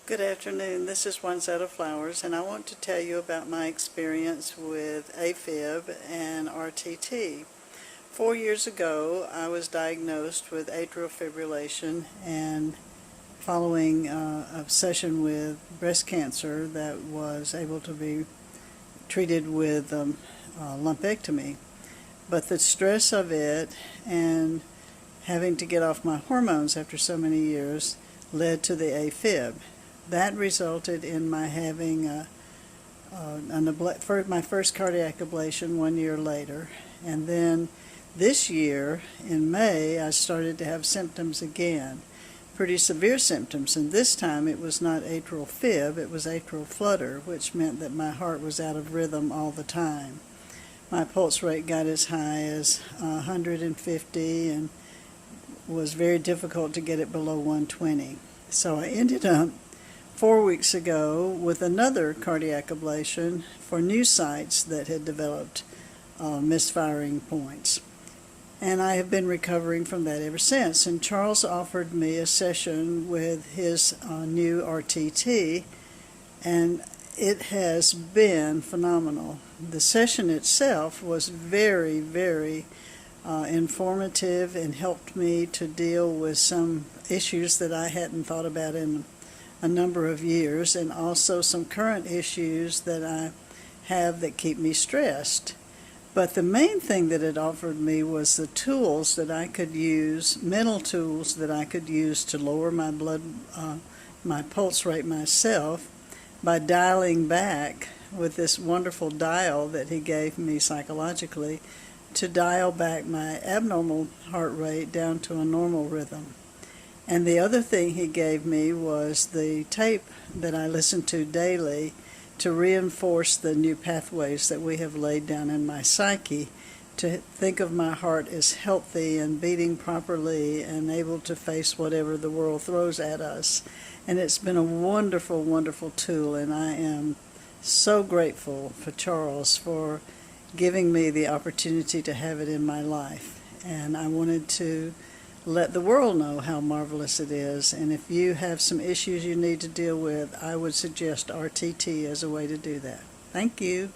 Good afternoon. This is Juanzetta Flowers, and I want to tell you about my experience with AFib and RTT. 4 years ago, I was diagnosed with atrial fibrillation, and following a session with breast cancer that was able to be treated with lumpectomy. But the stress of it and having to get off my hormones after so many years led to the AFib. That resulted in my having my first cardiac ablation 1 year later. And then this year, in May, I started to have symptoms again, pretty severe symptoms. And this time it was not atrial fib, it was atrial flutter, which meant that my heart was out of rhythm all the time. My pulse rate got as high as 150 and was very difficult to get it below 120. So I ended up 4 weeks ago with another cardiac ablation for new sites that had developed misfiring points. And I have been recovering from that ever since. And Charles offered me a session with his new RTT, and it has been phenomenal. The session itself was very, very informative and helped me to deal with some issues that I hadn't thought about in a number of years, and also some current issues that I have that keep me stressed. But the main thing that it offered me was the tools that I could use, mental tools that I could use to lower my pulse rate myself by dialing back with this wonderful dial that he gave me psychologically to dial back my abnormal heart rate down to a normal rhythm. And the other thing he gave me was the tape that I listen to daily to reinforce the new pathways that we have laid down in my psyche, to think of my heart as healthy and beating properly and able to face whatever the world throws at us. And it's been a wonderful, wonderful tool, and I am so grateful for Charles for giving me the opportunity to have it in my life. And I wanted to let the world know how marvelous it is. And if you have some issues you need to deal with, I would suggest RTT as a way to do that. Thank you.